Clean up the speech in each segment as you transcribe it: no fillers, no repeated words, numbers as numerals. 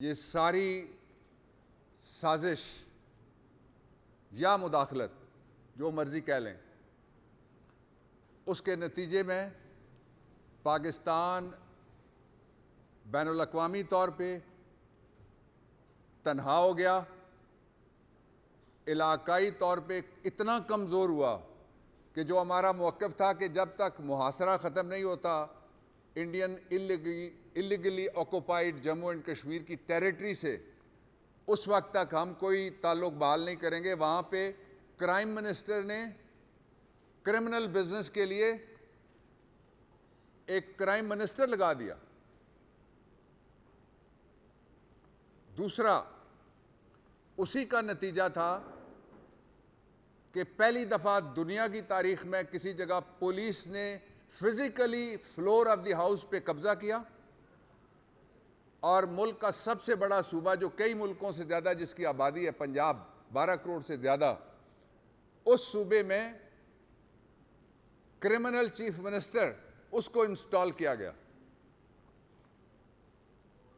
ये सारी साजिश या मुदाखलत जो मर्जी कह लें, उसके नतीजे में पाकिस्तान बैनुल अक़वामी तौर पे तन्हा हो गया, इलाकाई तौर पे इतना कमज़ोर हुआ कि जो हमारा मौक़िफ़ था कि जब तक मुहासरा ख़त्म नहीं होता Indian illegally occupied Jammu and Kashmir की टेरिटरी से, उस वक्त तक हम कोई ताल्लुक़ बहाल नहीं करेंगे। वहाँ पे क्राइम मिनिस्टर ने क्रिमिनल बिजनेस के लिए एक क्राइम मिनिस्टर लगा दिया। दूसरा, उसी का नतीजा था कि पहली दफ़ा दुनिया की तारीख में किसी जगह पुलिस ने physically floor of the house पे कब्जा किया और मुल्क का सबसे बड़ा सूबा, जो कई मुल्कों से ज़्यादा जिसकी आबादी है, पंजाब 12 करोड़ से ज़्यादा, उस सूबे में क्रिमिनल चीफ मिनिस्टर उसको इंस्टॉल किया गया।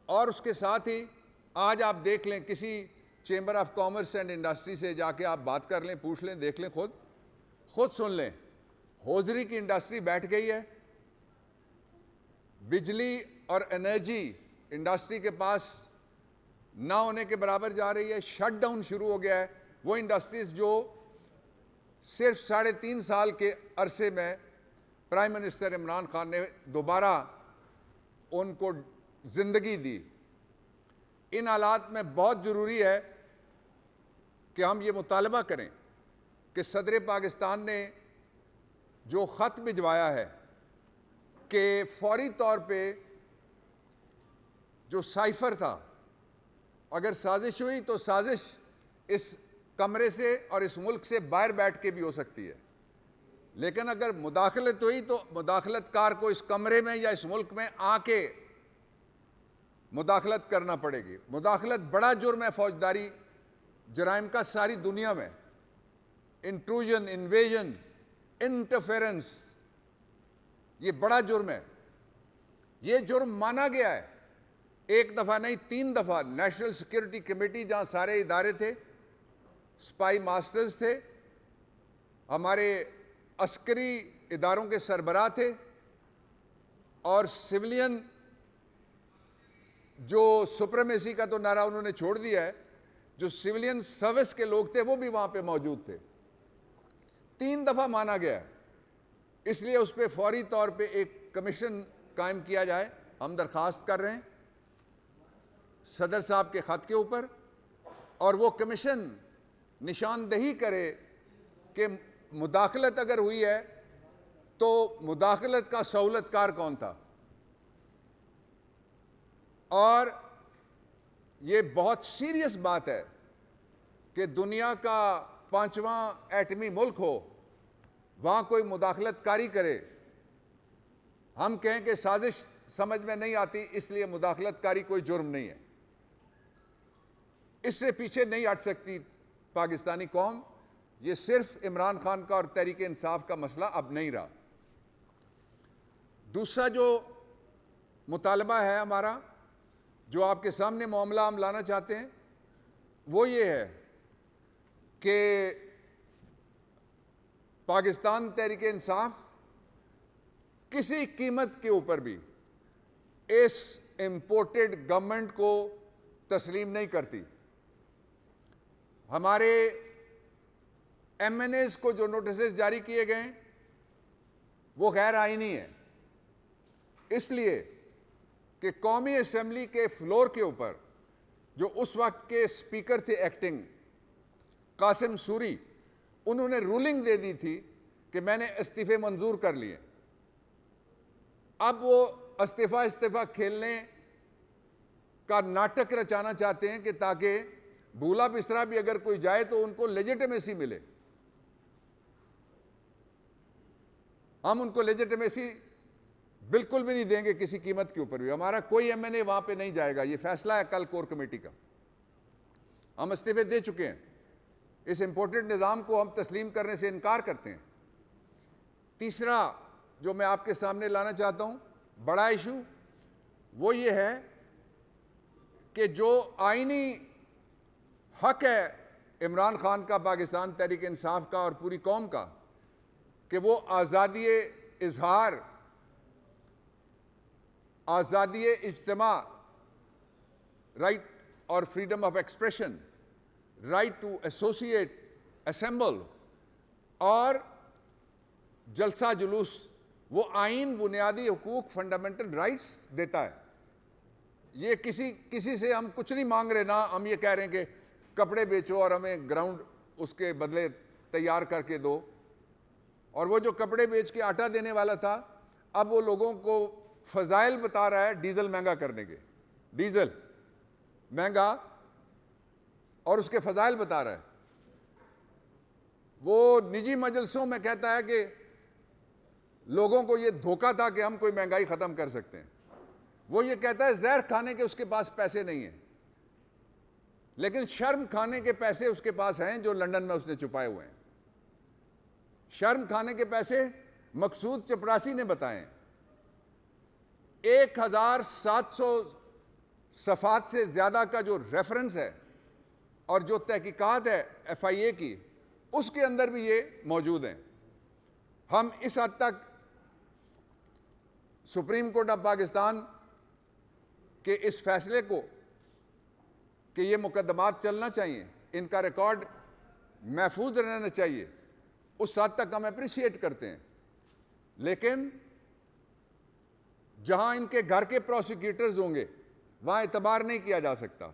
और उसके साथ ही आज आप देख लें, किसी chamber of commerce and industry से जाके आप बात कर लें, पूछ लें, देख लें, खुद सुन लें, होजरी की इंडस्ट्री बैठ गई है। बिजली और एनर्जी इंडस्ट्री के पास ना होने के बराबर जा रही है। शटडाउन शुरू हो गया है। वो इंडस्ट्रीज जो सिर्फ 3.5 साल के अरसे में प्राइम मिनिस्टर इमरान खान ने दोबारा उनको जिंदगी दी। इन हालात में बहुत ज़रूरी है कि हम ये मुतालबा करें कि सदर पाकिस्तान ने जो ख़त भिजवाया है कि फौरी तौर पे जो साइफर था, अगर साजिश हुई तो साजिश इस कमरे से और इस मुल्क से बाहर बैठ के भी हो सकती है, लेकिन अगर मुदाखलत हुई तो मुदाखलतकार को इस कमरे में या इस मुल्क में आके मुदाखलत करना पड़ेगी। मुदाखलत बड़ा जुर्म है फौजदारी जराइम का सारी दुनिया में। इंट्रूजन, इन्वेजन, इंटरफेरेंस, ये बड़ा जुर्म है। ये जुर्म माना गया है, एक दफ़ा नहीं 3 दफ़ा। नेशनल सिक्योरिटी कमेटी, जहाँ सारे इदारे थे, स्पाई मास्टर्स थे, हमारे अस्करी इदारों के सरबराह थे, और सिविलियन जो सुप्रीमेसी का तो नारा उन्होंने छोड़ दिया है, जो सिविलियन सर्विस के लोग थे वो भी वहाँ पे मौजूद थे। 3 दफ़ा माना गया है। इसलिए उस पर फौरी तौर पे एक कमीशन कायम किया जाए। हम दरख्वास्त कर रहे हैं सदर साहब के ख़त के ऊपर, और वो कमीशन निशानदही करे कि मुदाखलत अगर हुई है तो मुदाखलत का सहूलतकार कौन था। और ये बहुत सीरियस बात है कि दुनिया का 5वां एटमी मुल्क हो, वहाँ कोई मुदाखलतकारी करे। हम कहें कि साजिश समझ में नहीं आती, इसलिए मुदाखलतकारी कोई जुर्म नहीं है। इससे पीछे नहीं हट सकती पाकिस्तानी कौम। ये सिर्फ इमरान खान का और तहरीक इंसाफ का मसला अब नहीं रहा। दूसरा जो मुतालबा है हमारा, जो आपके सामने मामला हम लाना चाहते हैं, वो ये है कि पाकिस्तान तहरीक इंसाफ किसी कीमत के ऊपर भी इस इंपोर्टेड गवर्नमेंट को तस्लीम नहीं करती। हमारे एमएनएस को जो नोटिस जारी किए गए वो गैर आईनी है, इसलिए कि कौमी असेंबली के फ्लोर के ऊपर जो उस वक्त के स्पीकर थे एक्टिंग, कासिम सूरी, उन्होंने रूलिंग दे दी थी कि मैंने इस्तीफे मंजूर कर लिए। अब वो इस्तीफा खेलने का नाटक रचाना चाहते हैं कि ताकि भूला बिस्तरा भी अगर कोई जाए तो उनको लेजिटिमेसी मिले। हम उनको लेजिटिमेसी बिल्कुल भी नहीं देंगे किसी कीमत के ऊपर भी। हमारा कोई एमएनए वहां पे नहीं जाएगा। ये फैसला है कल कोर कमेटी का। हम इस्तीफे दे चुके हैं। इस इंपोर्टेड निज़ाम को हम तस्लीम करने से इनकार करते हैं। तीसरा जो मैं आपके सामने लाना चाहता हूं बड़ा इशू, वो ये है कि जो आईनी हक है इमरान खान का, पाकिस्तान तहरीक इंसाफ का और पूरी कौम का, कि वो आज़ादी इजहार, आज़ादी इज्तिमा, राइट और freedom of expression, right to associate, assemble और जलसा जुलूस, वो आइन बुनियादी हुकूक, फंडामेंटल राइट्स देता है। ये किसी से हम कुछ नहीं मांग रहे ना, हम ये कह रहे हैं कि कपड़े बेचो और हमें ग्राउंड उसके बदले तैयार करके दो। और वो जो कपड़े बेच के आटा देने वाला था, अब वो लोगों को फजाइल बता रहा है डीजल महंगा करने के, डीजल महंगा, और उसके फजाइल बता रहा है। वो निजी मजलिसों में कहता है कि लोगों को ये धोखा था कि हम कोई महंगाई खत्म कर सकते हैं। वो ये कहता है जहर खाने के उसके पास पैसे नहीं हैं, लेकिन शर्म खाने के पैसे उसके पास हैं जो लंदन में उसने छुपाए हुए हैं। शर्म खाने के पैसे मकसूद चपरासी ने बताए। 1700 सफ़ात से ज़्यादा का जो रेफरेंस है और जो तहकीकात है FIA की, उसके अंदर भी ये मौजूद हैं। हम इस हद तक सुप्रीम कोर्ट ऑफ पाकिस्तान के इस फैसले को कि ये मुकदमात चलना चाहिए, इनका रिकॉर्ड महफूज रहना चाहिए, उस हद तक हम अप्रिशिएट करते हैं। लेकिन जहां इनके घर के प्रोसिक्यूटर्स होंगे वहां एतबार नहीं किया जा सकता।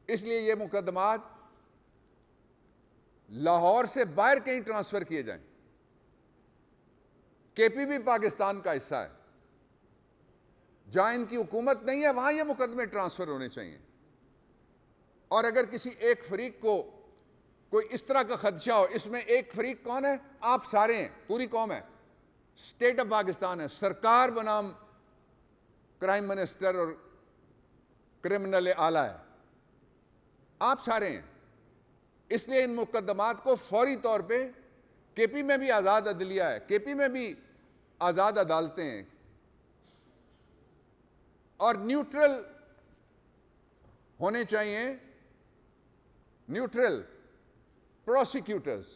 इसलिए ये मुकदमात लाहौर से बाहर कहीं ट्रांसफर किए जाएं। KPB पाकिस्तान का हिस्सा है, जहां इनकी हुकूमत नहीं है वहां ये मुकदमे ट्रांसफर होने चाहिए। और अगर किसी एक फरीक को कोई इस तरह का खदशा हो, इसमें एक फरीक कौन है? आप सारे हैं, पूरी कौम है, स्टेट ऑफ पाकिस्तान है, सरकार बनाम क्राइम मिनिस्टर और क्रिमिनल आला है, आप सारे हैं। इसलिए इन मुकदमात को फौरी तौर पे, KP में भी आज़ाद अदलिया है, KP में भी आज़ाद अदालतें हैं, और न्यूट्रल होने चाहिए, न्यूट्रल प्रोसिक्यूटर्स।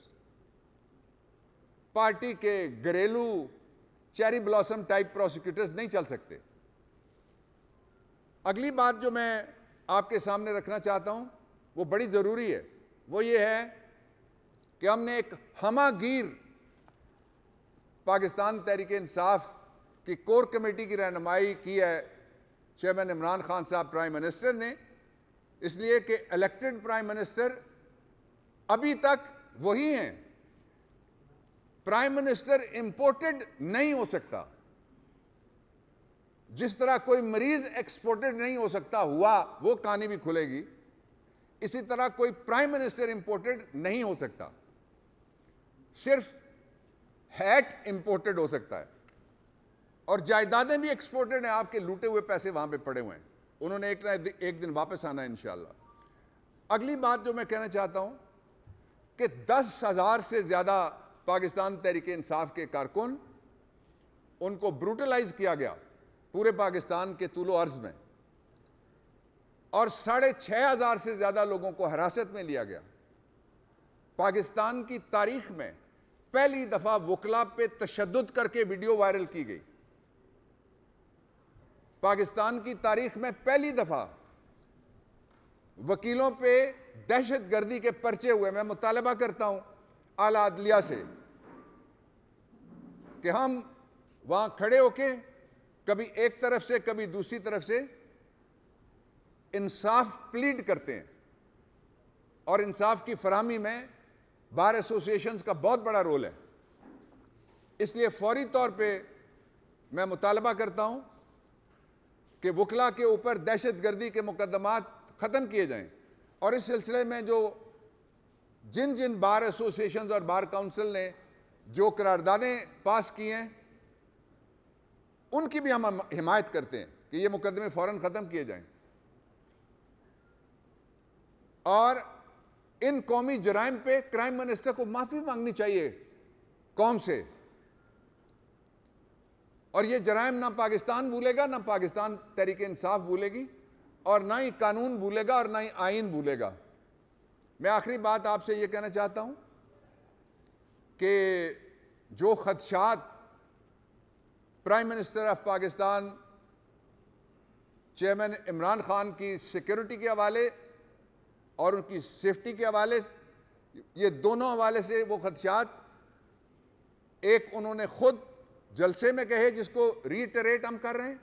पार्टी के घरेलू चेरी ब्लॉसम टाइप प्रोसिक्यूटर्स नहीं चल सकते। अगली बात जो मैं आपके सामने रखना चाहता हूं वो बड़ी ज़रूरी है, वो ये है कि हमने एक हमागीर पाकिस्तान तहरीक इंसाफ की कोर कमेटी की रहनुमाई की है चेयरमैन इमरान खान साहब प्राइम मिनिस्टर ने, इसलिए कि इलेक्टेड प्राइम मिनिस्टर अभी तक वही हैं। प्राइम मिनिस्टर इंपोर्टेड नहीं हो सकता, जिस तरह कोई मरीज एक्सपोर्टेड नहीं हो सकता, हुआ वो कहानी भी खुलेगी, इसी तरह कोई प्राइम मिनिस्टर इंपोर्टेड नहीं हो सकता। सिर्फ हैट इंपोर्टेड हो सकता है, और जायदादें भी एक्सपोर्टेड हैं, आपके लूटे हुए पैसे वहां पे पड़े हुए हैं, उन्होंने एक दिन वापस आना है इंशाअल्लाह। अगली बात जो मैं कहना चाहता हूं कि 10,000 से ज्यादा पाकिस्तान तहरीक इंसाफ के कारकुन, उनको ब्रूटलाइज किया गया पूरे पाकिस्तान के तूलो अर्ज में, और 6,500 से ज्यादा लोगों को हिरासत में लिया गया। पाकिस्तान की तारीख में पहली दफा वकला पे तशद्दुद करके वीडियो वायरल की गई। पाकिस्तान की तारीख में पहली दफा वकीलों पे दहशतगर्दी के पर्चे हुए। मैं मुतालबा करता हूं आला अदलिया से कि हम वहां खड़े होके कभी एक तरफ से कभी दूसरी तरफ से इंसाफ प्लीड करते हैं, और इंसाफ की फराहमी में बार एसोसिएशंस का बहुत बड़ा रोल है। इसलिए फौरी तौर पे मैं मुतालबा करता हूं कि वकला के ऊपर दहशतगर्दी के मुकदमात ख़त्म किए जाएं, और इस सिलसिले में जिन जिन बार एसोसिएशंस और बार काउंसिल ने जो करारदादें पास की हैं, उनकी भी हम हिमायत करते हैं कि ये मुकदमे फ़ौरन ख़त्म किए जाएं, और इन कौमी जराइम पे क्राइम मिनिस्टर को माफ़ी मांगनी चाहिए कौम से। और ये जराइम ना पाकिस्तान भूलेगा, ना पाकिस्तान तहरीक इंसाफ भूलेगी, और ना ही कानून भूलेगा और ना ही आइन भूलेगा। मैं आखिरी बात आपसे यह कहना चाहता हूं कि जो खदशात prime minister of Pakistan chairman Imran Khan की सिक्योरिटी के हवाले और उनकी सेफ्टी के हवाले, ये दोनों हवाले से वो खदशात एक उन्होंने खुद जलसे में कहे, जिसको रीटरेट हम कर रहे हैं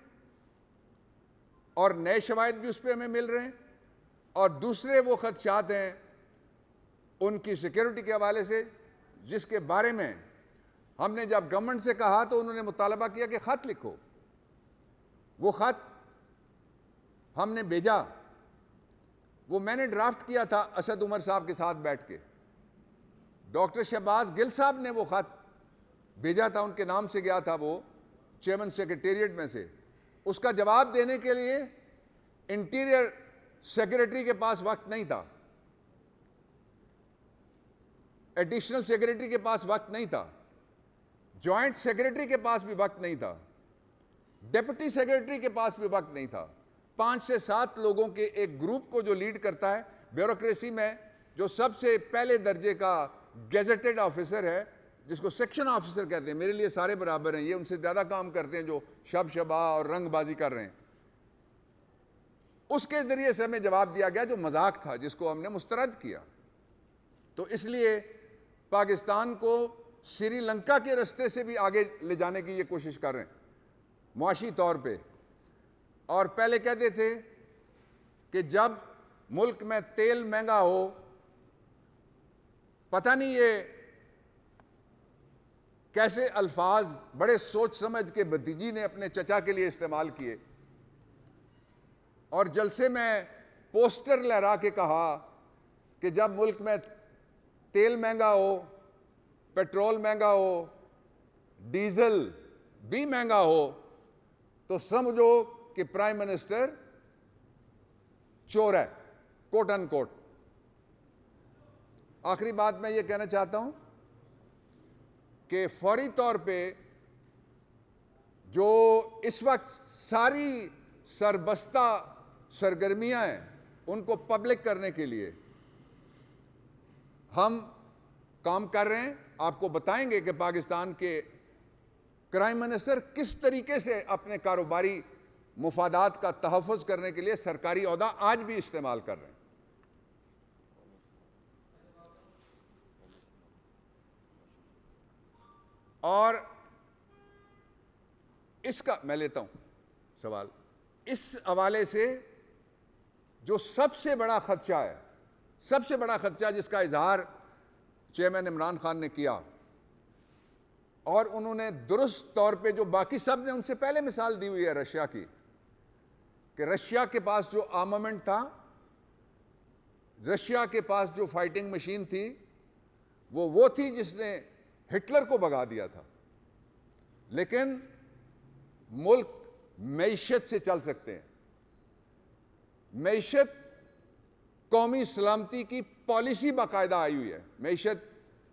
और नए शवाहिद भी उस पर हमें मिल रहे हैं, और दूसरे वो खदशात हैं उनकी सिक्योरिटी के हवाले से, जिसके बारे में हमने जब गवर्नमेंट से कहा तो उन्होंने मुतालबा किया कि खत लिखो। वो खत हमने भेजा, वो मैंने ड्राफ्ट किया था असद उमर साहब के साथ बैठ के। डॉक्टर शहबाज गिल साहब ने वो खत भेजा था, उनके नाम से गया था वो चेयरमैन सेक्रेटेरिएट में से। उसका जवाब देने के लिए इंटीरियर सेक्रेटरी के पास वक्त नहीं था, एडिशनल सेक्रेटरी के पास वक्त नहीं था, जॉइंट सेक्रेटरी के पास भी वक्त नहीं था, डिप्टी सेक्रेटरी के पास भी वक्त नहीं था। 5 से 7 लोगों के एक ग्रुप को जो लीड करता है ब्यूरोक्रेसी में, जो सबसे पहले दर्जे का गेजेटेड ऑफिसर है, जिसको सेक्शन ऑफिसर कहते हैं, मेरे लिए सारे बराबर हैं, ये उनसे ज़्यादा काम करते हैं जो शबा और रंगबाजी कर रहे हैं। उसके ज़रिए से हमें जवाब दिया गया जो मजाक था, जिसको हमने मुस्तरद किया। तो इसलिए पाकिस्तान को श्रीलंका के रास्ते से भी आगे ले जाने की ये कोशिश कर रहे हैं मुआशी तौर पे। और पहले कहते थे कि जब मुल्क में तेल महंगा हो, पता नहीं ये कैसे अल्फाज बड़े सोच समझ के भतीजी ने अपने चचा के लिए इस्तेमाल किए, और जलसे में पोस्टर लहरा के कहा कि जब मुल्क में तेल महंगा हो, पेट्रोल महंगा हो, डीजल भी महंगा हो, तो समझो कि प्राइम मिनिस्टर चोर है, कोट अनकोट। आखिरी बात मैं ये कहना चाहता हूं कि फौरी तौर पे जो इस वक्त सारी सरबस्ता सरगर्मियां हैं, उनको पब्लिक करने के लिए हम काम कर रहे हैं। आपको बताएंगे कि पाकिस्तान के प्राइम मिनिस्टर किस तरीके से अपने कारोबारी मुफादात का तहफ़्फ़ुज़ करने के लिए सरकारी ओहदा आज भी इस्तेमाल कर रहे हैं। और इसका मैं लेता हूं सवाल, इस हवाले से जो सबसे बड़ा खदशा है, सबसे बड़ा खदशा जिसका इजहार चेयरमैन इमरान खान ने किया, और उन्होंने दुरुस्त तौर पे, जो बाकी सब ने उनसे पहले मिसाल दी हुई है रशिया की, कि रशिया के पास जो आर्मामेंट था, रशिया के पास जो फाइटिंग मशीन थी, वो थी जिसने हिटलर को भगा दिया था। लेकिन मुल्क मईशत से चल सकते हैं। मईशत कौमी सलामती की पॉलिसी बाकायदा आई हुई है, मईशत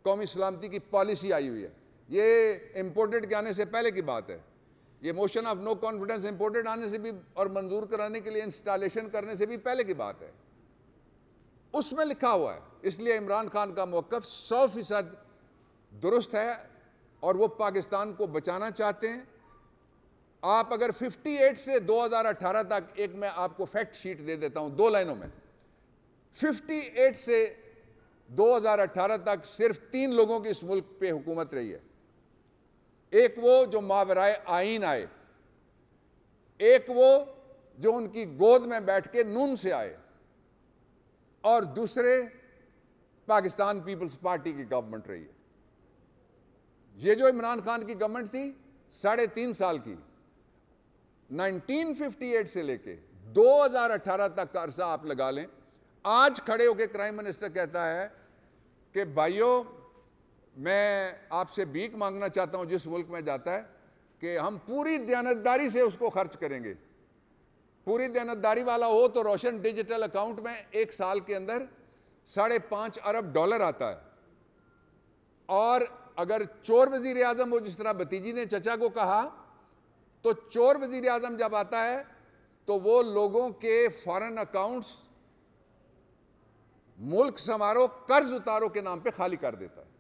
कौमी सलामती की पॉलिसी आई हुई है। ये इंपोर्टेड के आने से पहले की बात है। ये motion of no confidence imported आने से भी और मंजूर कराने के लिए इंस्टॉलेशन करने से भी पहले की बात है। उसमें लिखा हुआ है। इसलिए इमरान खान का मौक़िफ़ 100% दुरुस्त है और वो पाकिस्तान को बचाना चाहते हैं। आप अगर 58 से 2018 तक, एक मैं आपको फैक्ट शीट दे देता हूं 2 लाइनों में, 58 से 2018 तक सिर्फ 3 लोगों की इस मुल्क पे हुकूमत रही है। एक वो जो मावराए आईन आए, एक वो जो उनकी गोद में बैठ के नून से आए, और दूसरे पाकिस्तान पीपल्स पार्टी की गवर्नमेंट रही है। ये जो इमरान खान की गवर्नमेंट थी 3.5 साल की, 1958 से लेके 2018 तक का अरसा आप लगा लें। आज खड़े होकर प्राइम मिनिस्टर कहता है कि भाइयों, मैं आपसे भीख मांगना चाहता हूं, जिस मुल्क में जाता है, कि हम पूरी दयानतदारी से उसको खर्च करेंगे। पूरी दयानतदारी वाला हो तो रोशन डिजिटल अकाउंट में एक साल के अंदर $5.5 अरब आता है। और अगर चोर वजीर आजम हो, जिस तरह भतीजी ने चचा को कहा, तो चोर वजीर आजम जब आता है तो वो लोगों के फॉरेन अकाउंट्स मुल्क संवारो कर्ज उतारो के नाम पे खाली कर देता है।